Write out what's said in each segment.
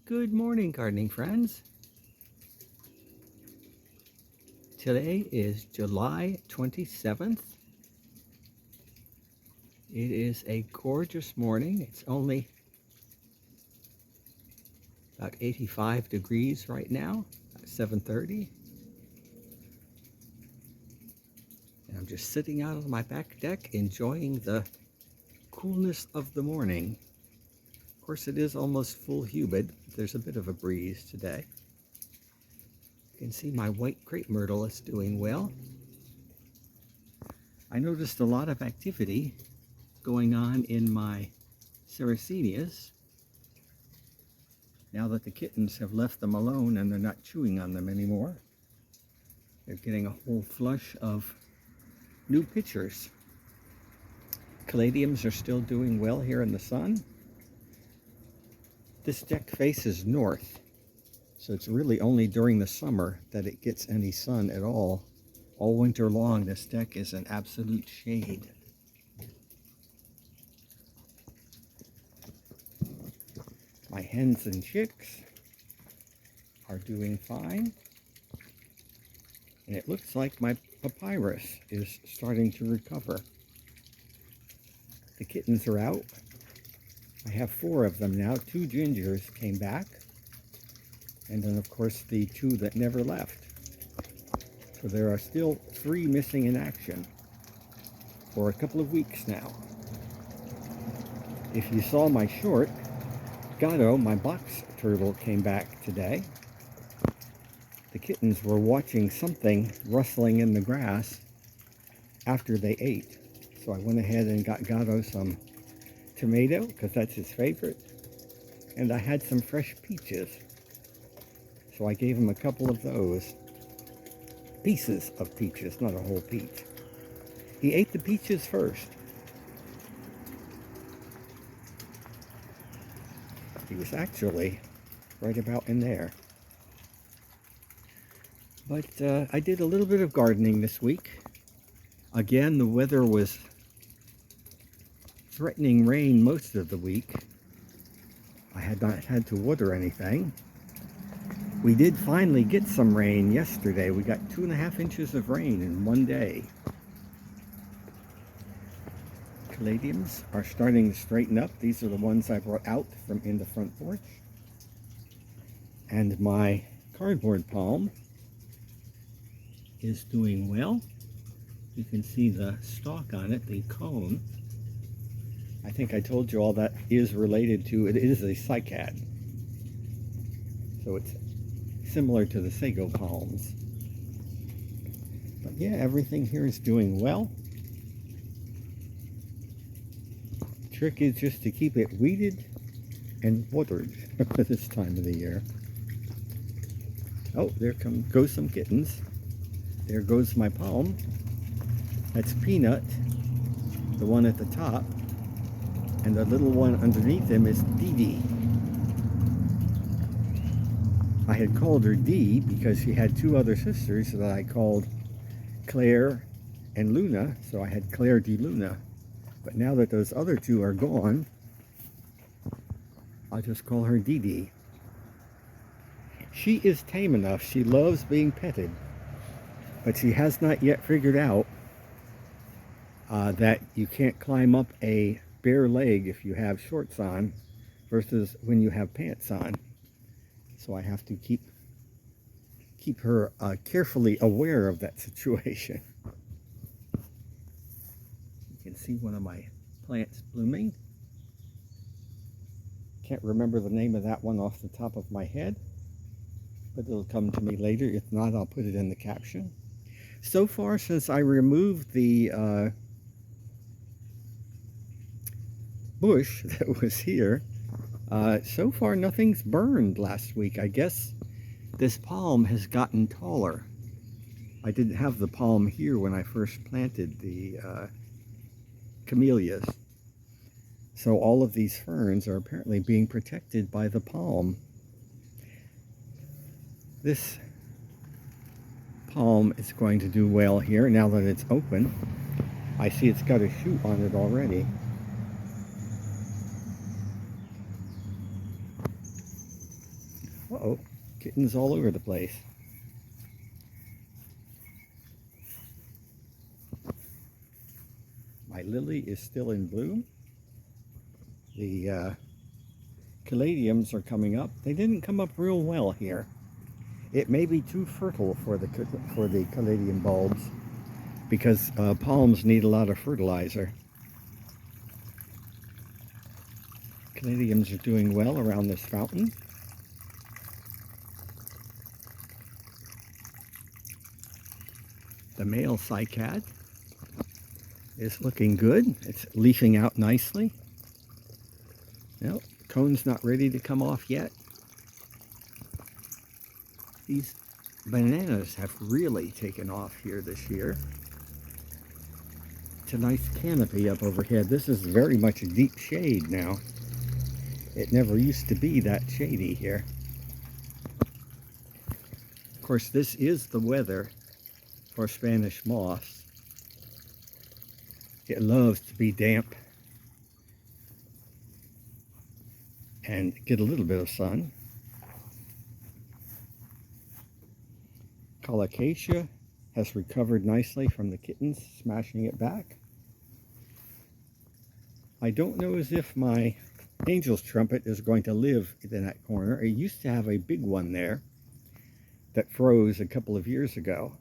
Good morning, gardening friends. Today is July 27th. It is a gorgeous morning. It's only about 85 degrees right now at 7:30. And I'm just sitting out on my back deck enjoying the coolness of the morning. Of course, it is almost full humid. There's a bit of a breeze today. You can see my white crepe myrtle is doing well. I noticed a lot of activity going on in my Sarracenias now that the kittens have left them alone and they're not chewing on them anymore. They're getting a whole flush of new pitchers. Caladiums are still doing well here in the sun. This deck faces north, so it's really only during the summer that it gets any sun at all. All winter long, this deck is an absolute shade. My hens and chicks are doing fine. And it looks like my papyrus is starting to recover. The kittens are out. I have 4 of them now. 2 gingers came back. And then, of course, the 2 that never left. So there are still 3 missing in action for a couple of weeks now. If you saw my short, Godot, my box turtle, came back today. The kittens were watching something rustling in the grass after they ate. So I went ahead and got Godot some tomato, because that's his favorite. And I had some fresh peaches. So I gave him a couple of those. Pieces of peaches, not a whole peach. He ate the peaches first. He was actually right about in there. But I did a little bit of gardening this week. Again, the weather was threatening rain most of the week. I had not had to water anything. We did finally get some rain yesterday. We got 2.5 inches of rain in one day. Caladiums are starting to straighten up. These are the ones I brought out from in the front porch. And my cardboard palm is doing well. You can see the stalk on it, the cone. I think I told you all that is related to, it is a cycad. So it's similar to the sago palms. But yeah, everything here is doing well. The trick is just to keep it weeded and watered this time of the year. Oh, there goes some kittens. There goes my palm. That's Peanut, the one at the top. And the little one underneath him is Dee Dee. I had called her Dee because she had 2 other sisters that I called Claire and Luna, so I had Claire Dee Luna. But now that those other 2 are gone, I'll just call her Dee Dee. She is tame enough. She loves being petted, but she has not yet figured out that you can't climb up a bare leg if you have shorts on versus when you have pants on. So I have to keep her carefully aware of that situation. You can see one of my plants blooming. Can't remember the name of that one off the top of my head, but it'll come to me later. If not, I'll put it in the caption. So far, since I removed the bush that was here, so far nothing's burned last week. I guess this palm has gotten taller. I didn't have the palm here when I first planted the camellias. So all of these ferns are apparently being protected by the palm. This palm is going to do well here now that it's open. I see it's got a shoot on it already. Uh-oh, kittens all over the place. My lily is still in bloom. The caladiums are coming up. They didn't come up real well here. It may be too fertile for the caladium bulbs because palms need a lot of fertilizer. Caladiums are doing well around this fountain. The male cycad is looking good. It's leafing out nicely. Well, cone's not ready to come off yet. These bananas have really taken off here this year. It's a nice canopy up overhead. This is very much a deep shade now. It never used to be that shady here. Of course, this is the weather for Spanish moss. It loves to be damp and get a little bit of sun. Colocasia has recovered nicely from the kittens smashing it back. I don't know as if my angel's trumpet is going to live in that corner. It used to have a big one there that froze a couple of years ago.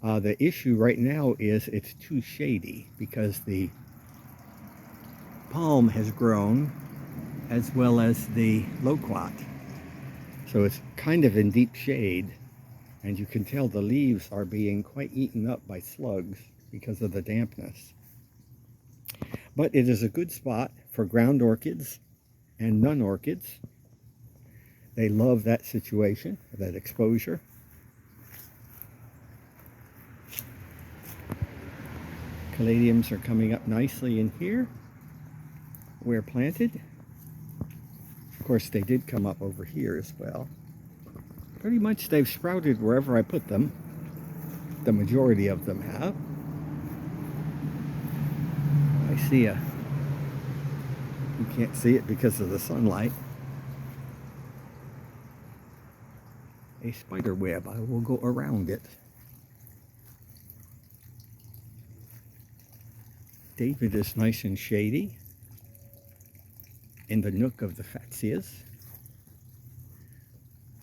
The issue right now is it's too shady because the palm has grown as well as the loquat. So it's kind of in deep shade, and you can tell the leaves are being quite eaten up by slugs because of the dampness. But it is a good spot for ground orchids and nun orchids. They love that situation, that exposure. Caladiums are coming up nicely in here where planted. Of course, they did come up over here as well. Pretty much they've sprouted wherever I put them. The majority of them have. I see you can't see it because of the sunlight. A spider web. I will go around it. David is nice and shady in the nook of the Fatsias.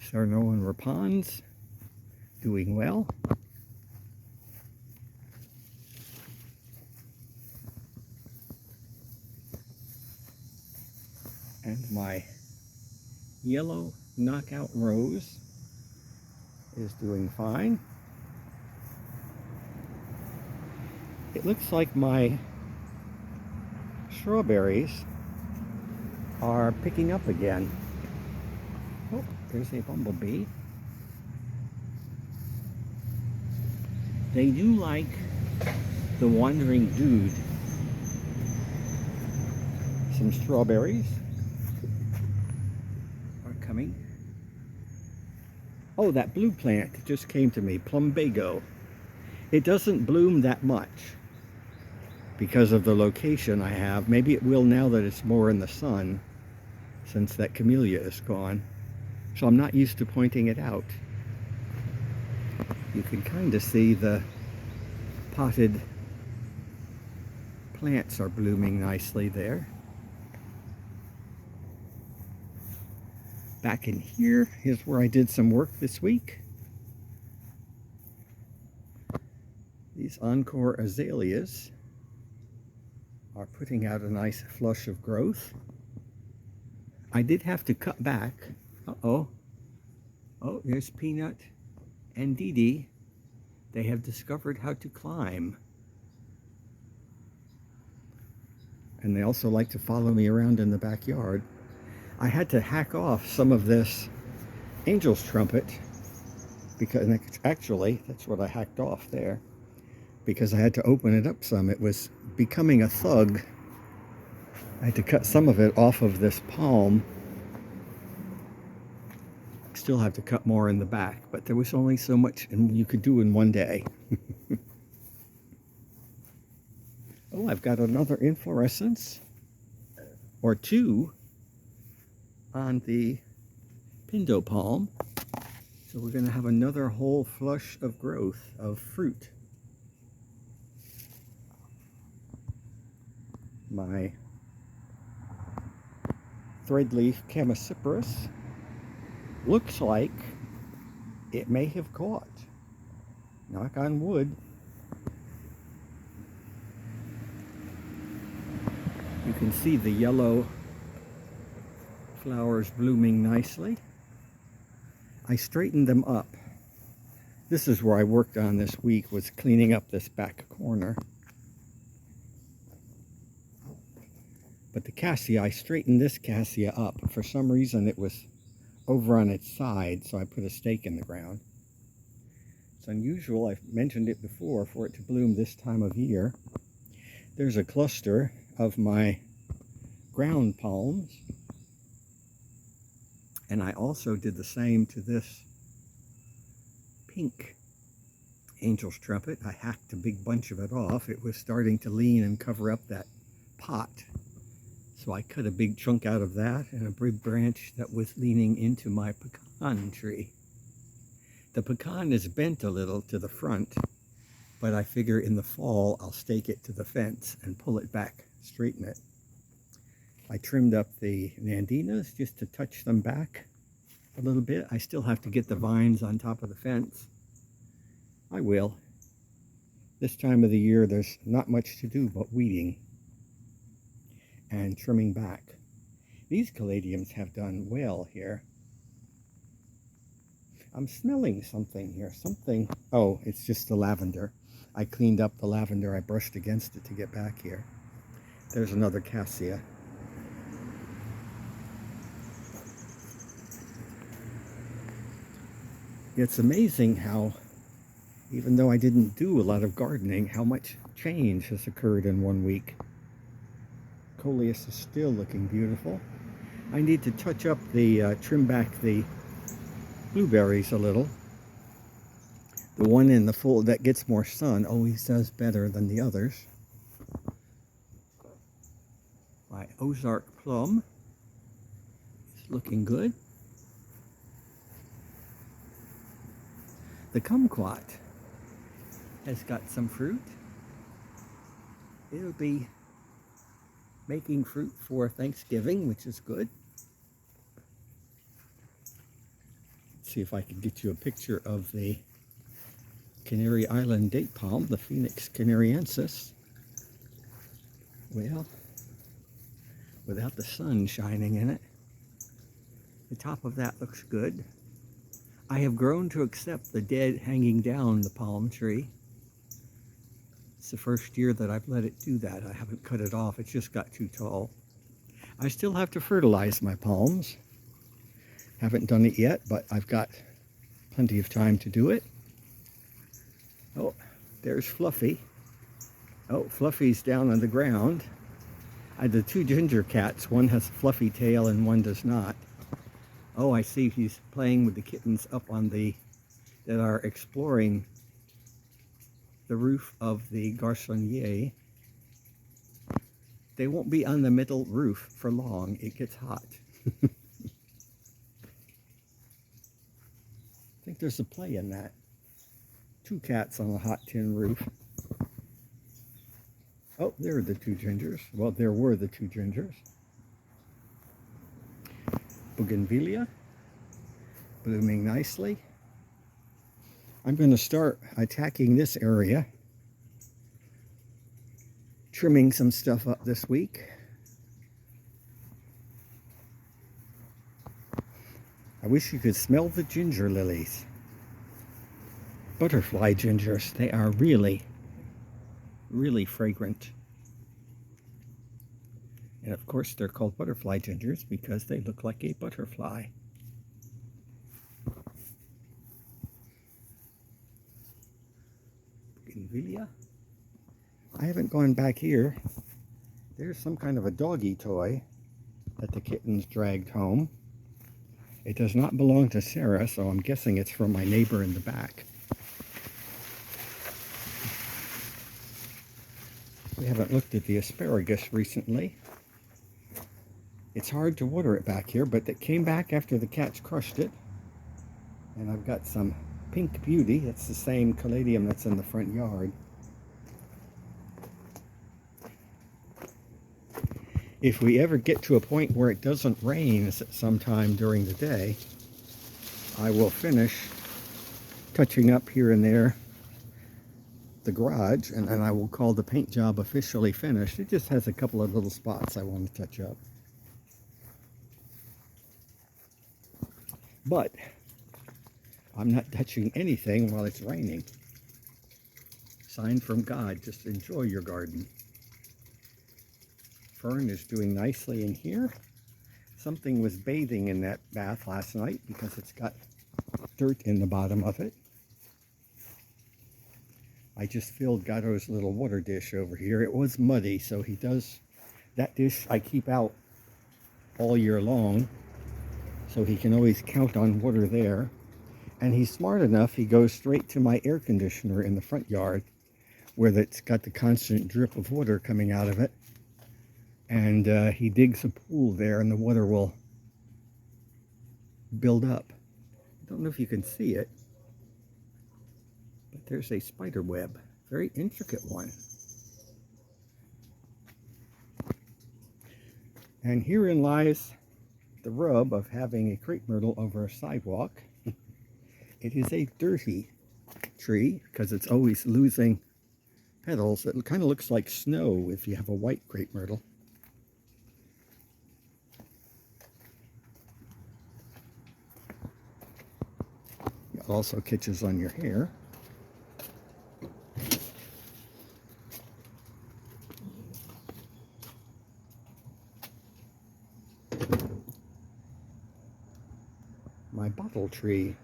Sarno and Rapans doing well. And my yellow knockout rose is doing fine. It looks like my strawberries are picking up again. Oh, there's a bumblebee. They do like the wandering dude. Some strawberries are coming. Oh, that blue plant just came to me, plumbago. It doesn't bloom that much because of the location I have. Maybe it will now that it's more in the sun, since that camellia is gone. So I'm not used to pointing it out. You can kind of see the potted plants are blooming nicely there. Back in here is where I did some work this week. These Encore azaleas are putting out a nice flush of growth. I did have to cut back. Uh-oh. Oh, there's Peanut and Dee Dee. They have discovered how to climb. And they also like to follow me around in the backyard. I had to hack off some of this angel's trumpet because actually that's what I hacked off there, because I had to open it up some. It was becoming a thug. I had to cut some of it off of this palm. Still have to cut more in the back, but there was only so much you could do in one day. Oh, I've got another inflorescence or two on the Pindo palm. So we're going to have another whole flush of growth of fruit. My threadleaf chamaecyparis looks like it may have caught. Knock on wood. You can see the yellow flowers blooming nicely. I straightened them up. This is where I worked on this week, was cleaning up this back corner. But the cassia, I straightened this cassia up. For some reason it was over on its side, so I put a stake in the ground. It's unusual, I've mentioned it before, for it to bloom this time of year. There's a cluster of my ground palms. And I also did the same to this pink angel's trumpet. I hacked a big bunch of it off. It was starting to lean and cover up that pot. So I cut a big chunk out of that and a big branch that was leaning into my pecan tree. The pecan is bent a little to the front, but I figure in the fall I'll stake it to the fence and pull it back, straighten it. I trimmed up the nandinas just to touch them back a little bit. I still have to get the vines on top of the fence. I will. This time of the year there's not much to do but weeding and trimming back. These caladiums have done well here. I'm smelling something here. Oh, it's just the lavender. I cleaned up the lavender. I brushed against it to get back here. There's another cassia. It's amazing how, even though I didn't do a lot of gardening, how much change has occurred in 1 week. Coleus is still looking beautiful. I need to touch up trim back the blueberries a little. The one in the full that gets more sun always does better than the others. My Ozark plum is looking good. The kumquat has got some fruit. It'll be making fruit for Thanksgiving, which is good. Let's see if I can get you a picture of the Canary Island date palm, the Phoenix canariensis. Well, without the sun shining in it, the top of that looks good. I have grown to accept the dead hanging down the palm tree. It's the first year that I've let it do that. I haven't cut it off. It's just got too tall. I still have to fertilize my palms. Haven't done it yet, but I've got plenty of time to do it. Oh, there's Fluffy. Oh, Fluffy's down on the ground. I had the two ginger cats. One has a fluffy tail and one does not. Oh, I see he's playing with the kittens up on that are exploring the roof of the garçonnier. They won't be on the middle roof for long. It gets hot. I think there's a play in that. Two cats on a hot tin roof. Oh, there are the two gingers. Well, there were the two gingers. Bougainvillea, blooming nicely. I'm going to start attacking this area, trimming some stuff up this week. I wish you could smell the ginger lilies. Butterfly gingers, they are really, really fragrant. And of course they're called butterfly gingers because they look like a butterfly. Bougainvillea. I haven't gone back here. There's some kind of a doggy toy that the kittens dragged home. It does not belong to Sarah, so I'm guessing it's from my neighbor in the back. We haven't looked at the asparagus recently. It's hard to water it back here, but it came back after the cats crushed it. And I've got some pink beauty. It's the same caladium that's in the front yard. If we ever get to a point where it doesn't rain sometime during the day, I will finish touching up here and there the garage, and then I will call the paint job officially finished. It just has a couple of little spots I want to touch up. But I'm not touching anything while it's raining. Sign from God, just enjoy your garden. Fern is doing nicely in here. Something was bathing in that bath last night because it's got dirt in the bottom of it. I just filled Godot's little water dish over here. It was muddy, so he does, that dish I keep out all year long, so he can always count on water there. And he's smart enough, he goes straight to my air conditioner in the front yard, where it's got the constant drip of water coming out of it. And he digs a pool there, and the water will build up. I don't know if you can see it, but there's a spider web, very intricate one. And herein lies the rub of having a crepe myrtle over a sidewalk. It is a dirty tree because it's always losing petals. It kind of looks like snow if you have a white crepe myrtle. It also catches on your hair. My bottle tree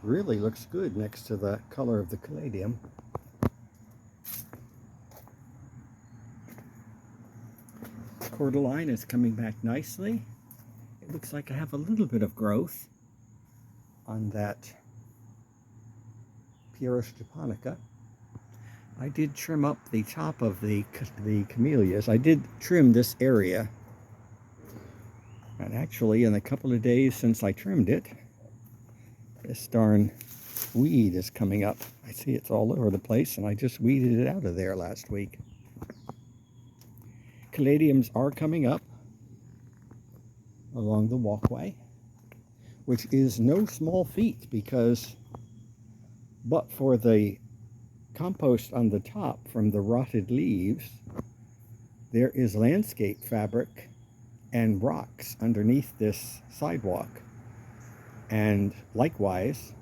really looks good next to the color of the caladium. Cordyline is coming back nicely. It looks like I have a little bit of growth on that Pieris japonica. I did trim up the top of the camellias. I did trim this area. And actually, in a couple of days since I trimmed it, this darn weed is coming up. I see it's all over the place, and I just weeded it out of there last week. Caladiums are coming up along the walkway, which is no small feat because, but for the compost on the top from the rotted leaves, there is landscape fabric and rocks underneath this sidewalk, and likewise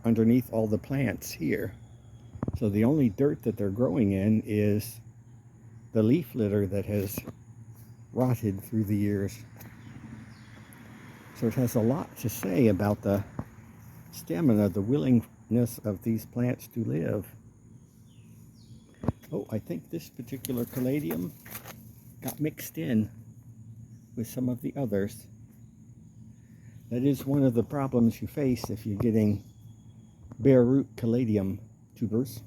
underneath all the plants here. So the only dirt that they're growing in is the leaf litter that has rotted through the years. So it has a lot to say about the stamina, the willingness of these plants to live. Oh, I think this particular caladium got mixed in with some of the others. That is one of the problems you face if you're getting bare root caladium tubers.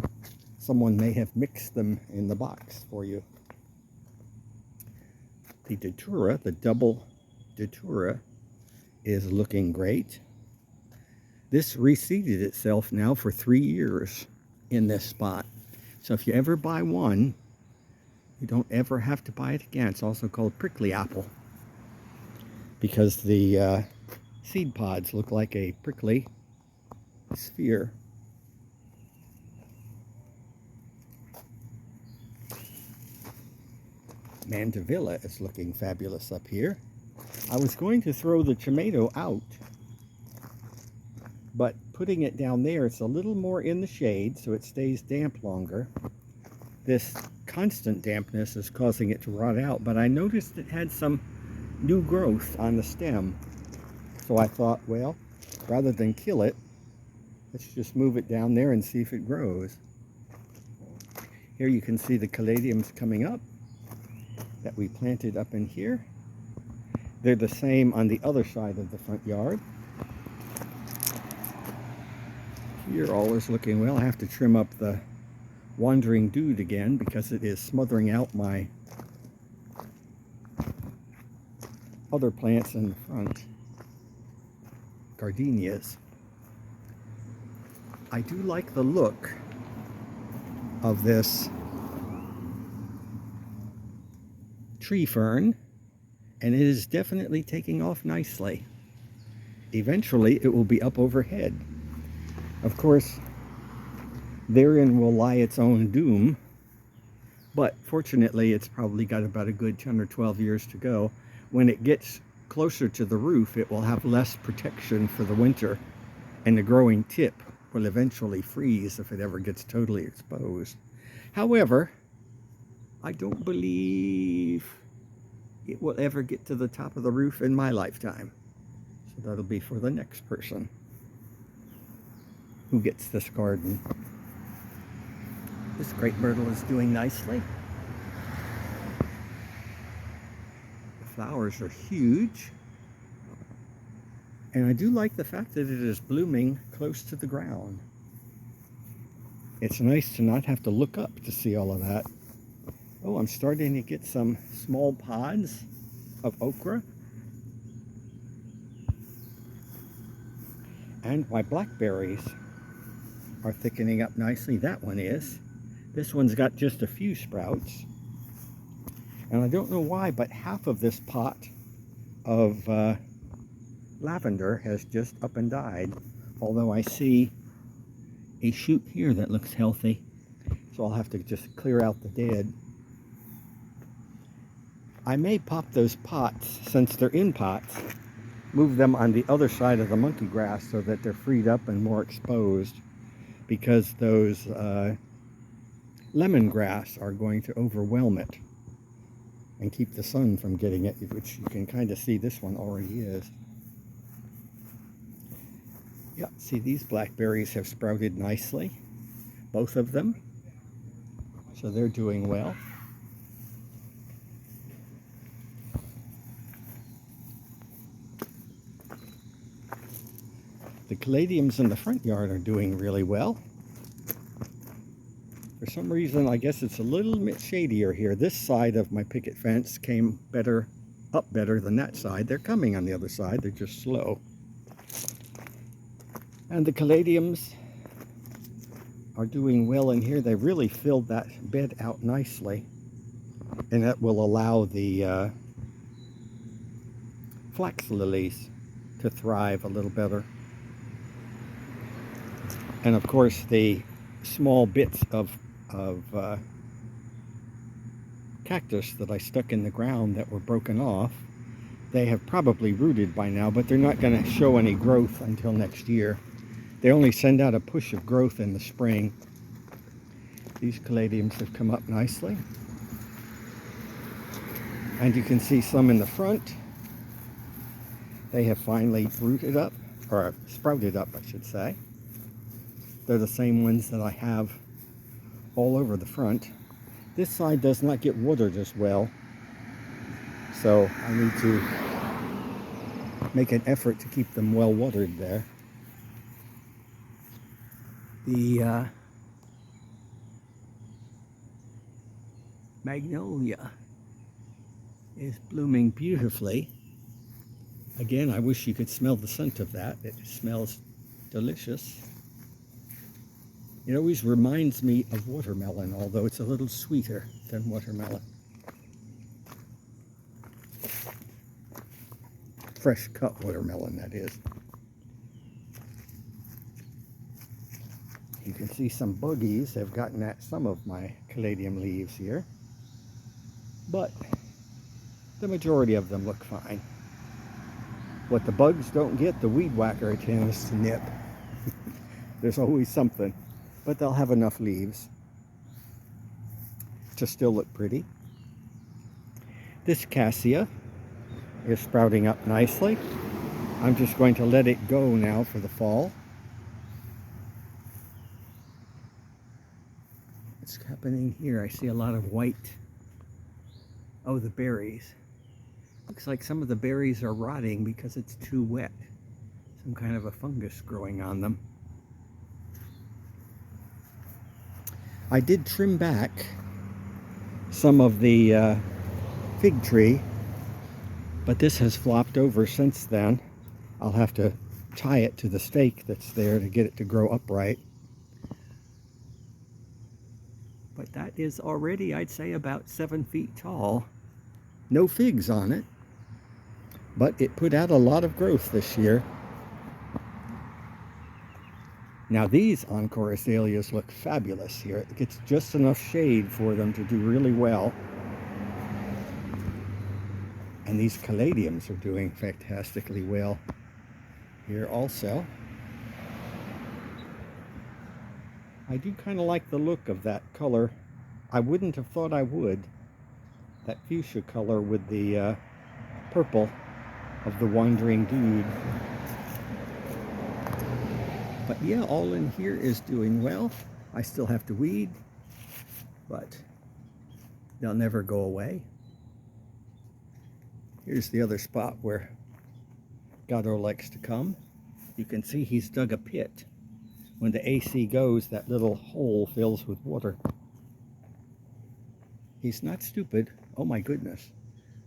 Someone may have mixed them in the box for you. The datura, the double datura, is looking great. This reseeded itself now for 3 years in this spot. So if you ever buy one, you don't ever have to buy it again. It's also called prickly apple because the seed pods look like a prickly sphere. Mandevilla is looking fabulous up here. I was going to throw the tomato out, but putting it down there, it's a little more in the shade, so it stays damp longer. This constant dampness is causing it to rot out, but I noticed it had some new growth on the stem. So I thought, well, rather than kill it, let's just move it down there and see if it grows. Here you can see the caladiums coming up that we planted up in here. They're the same on the other side of the front yard. Here all is looking well. I have to trim up the wandering dude again because it is smothering out my other plants in the front, gardenias. I do like the look of this tree fern, and it is definitely taking off nicely. Eventually it will be up overhead. Of course, therein will lie its own doom, but fortunately it's probably got about a good 10 or 12 years to go. When it gets closer to the roof, it will have less protection for the winter, and the growing tip will eventually freeze if it ever gets totally exposed. However, I don't believe it will ever get to the top of the roof in my lifetime. So that'll be for the next person who gets this garden. This crepe myrtle is doing nicely. The flowers are huge. And I do like the fact that it is blooming close to the ground. It's nice to not have to look up to see all of that. Oh, I'm starting to get some small pods of okra. And my blackberries are thickening up nicely. That one is. This one's got just a few sprouts. And I don't know why, but half of this pot of lavender has just up and died, although I see a shoot here that looks healthy, so I'll have to just clear out the dead. I may pop those pots, since they're in pots, move them on the other side of the monkey grass so that they're freed up and more exposed, because those lemongrass are going to overwhelm it and keep the sun from getting it, which you can kind of see this one already is. Yeah, see, these blackberries have sprouted nicely, both of them, so they're doing well. The caladiums in the front yard are doing really well. For some reason, I guess it's a little bit shadier here. This side of my picket fence came up better than that side. They're coming on the other side, they're just slow. And the caladiums are doing well in here. They really filled that bed out nicely, and that will allow the flax lilies to thrive a little better. And of course, the small bits of cactus that I stuck in the ground that were broken off, they have probably rooted by now, but they're not going to show any growth until next year. They only send out a push of growth in the spring. These caladiums have come up nicely. And you can see some in the front. They have finally rooted up, or sprouted up, I should say. They're the same ones that I have all over the front. This side does not get watered as well, so I need to make an effort to keep them well watered there. The magnolia is blooming beautifully. Again, I wish you could smell the scent of that. It smells delicious. It always reminds me of watermelon, although it's a little sweeter than watermelon. Fresh cut watermelon, that is. You can see some buggies have gotten at some of my caladium leaves here, but the majority of them look fine. What the bugs don't get, the weed whacker tends to nip. There's always something, but they'll have enough leaves to still look pretty. This cassia is sprouting up nicely. I'm just going to let it go now for the fall. What's happening here? I see a lot of white. Oh, the berries. Looks like some of the berries are rotting because it's too wet. Some kind of a fungus growing on them. I did trim back some of the fig tree But this has flopped over since then. I'll have to tie it to the stake that's there to get it to grow upright. But that is already, I'd say, about 7 feet tall. No figs on it, but it put out a lot of growth this year. Now these Encore azaleas look fabulous here. It gets just enough shade for them to do really well. And these caladiums are doing fantastically well here also. I do kind of like the look of that color. I wouldn't have thought I would. That fuchsia color with the purple of the wandering dude. But yeah, all in here is doing well. I still have to weed, but they'll never go away. Here's the other spot where Godot likes to come. You can see he's dug a pit. When the AC goes, that little hole fills with water. He's not stupid. Oh my goodness.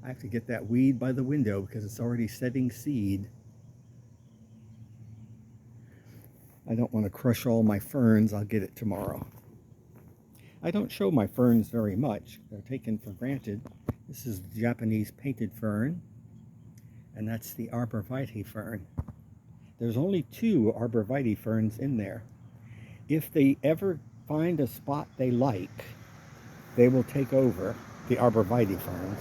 I have to get that weed by the window because it's already setting seed. I don't want to crush all my ferns. I'll get it tomorrow. I don't show my ferns very much. They're taken for granted. This is the Japanese painted fern, and that's the arborvitae fern. There's only 2 arborvitae ferns in there. If they ever find a spot they like, they will take over the arborvitae ferns.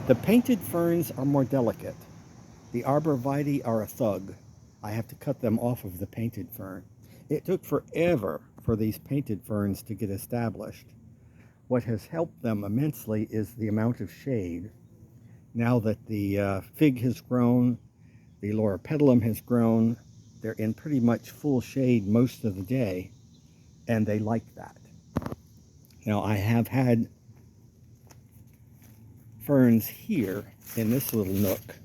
The painted ferns are more delicate. The arborvitae are a thug. I have to cut them off of the painted fern. It took forever for these painted ferns to get established. What has helped them immensely is the amount of shade. Now that the fig has grown, the loropetalum has grown, they're in pretty much full shade most of the day, and they like that. Now, I have had ferns here in this little nook,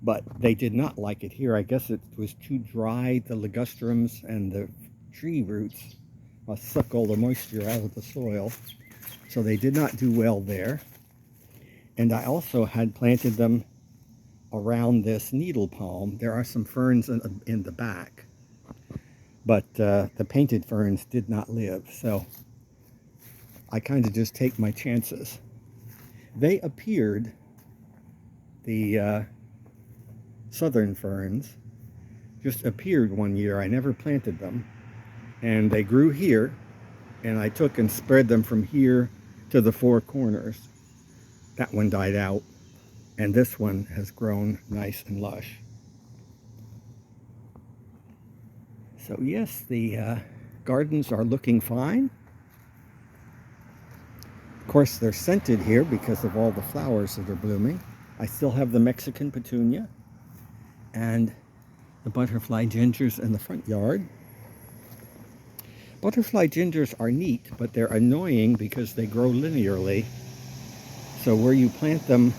but they did not like it here. I guess it was too dry. The ligustrums and the tree roots suck all the moisture out of the soil, so they did not do well there. And I also had planted them around this needle palm. There are some ferns in the back, but the painted ferns did not live, so I kind of just take my chances. They appeared, the southern ferns just appeared one year. I never planted them, and they grew here, and I took and spread them from here to the 4 corners. That one died out, and this one has grown nice and lush. So yes, the gardens are looking fine. Of course, they're scented here because of all the flowers that are blooming. I still have the Mexican petunia and the butterfly gingers in the front yard. Butterfly gingers are neat, but they're annoying because they grow linearly. So where you plant them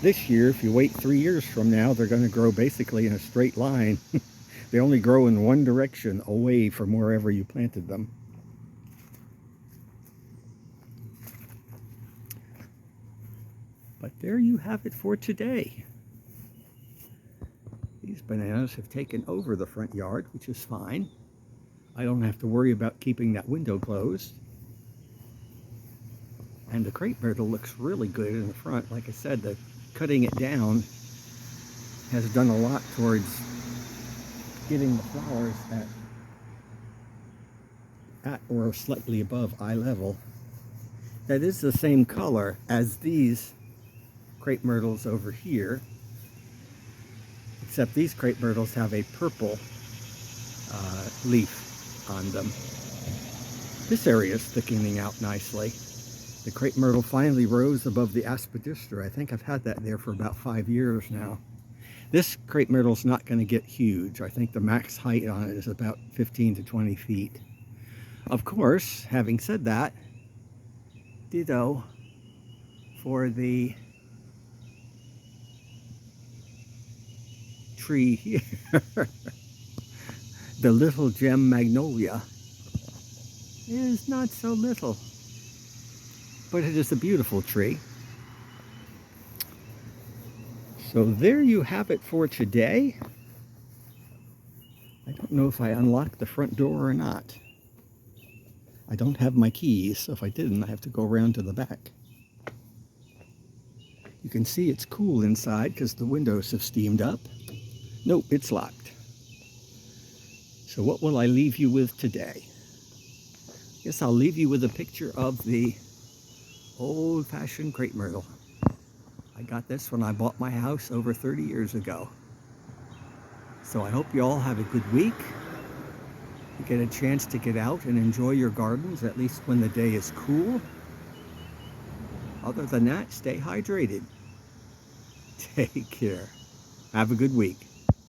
this year, if you wait 3 years from now, they're going to grow basically in a straight line. They only grow in one direction away from wherever you planted them. But there you have it for today. These bananas have taken over the front yard, which is fine. I don't have to worry about keeping that window closed. And the crepe myrtle looks really good in the front. Like I said, the cutting it down has done a lot towards getting the flowers at or slightly above eye level. That is the same color as these crepe myrtles over here, except these crepe myrtles have a purple leaf on them. This area is thickening out nicely. The crepe myrtle finally rose above the aspidistra. I think I've had that there for about 5 years now. This crepe myrtle's not going to get huge. I think the max height on it is about 15 to 20 feet. Of course, having said that, ditto for the tree here. The little gem magnolia is not so little, but it is a beautiful tree. So there you have it for today. I don't know if I unlocked the front door or not. I don't have my keys, so if I didn't, I have to go around to the back. You can see it's cool inside because the windows have steamed up. Nope, it's locked. So what will I leave you with today? Guess I'll leave you with a picture of the old-fashioned crepe myrtle. I got this when I bought my house over 30 years ago. So I hope you all have a good week. You get a chance to get out and enjoy your gardens, at least when the day is cool. Other than that, stay hydrated. Take care. Have a good week.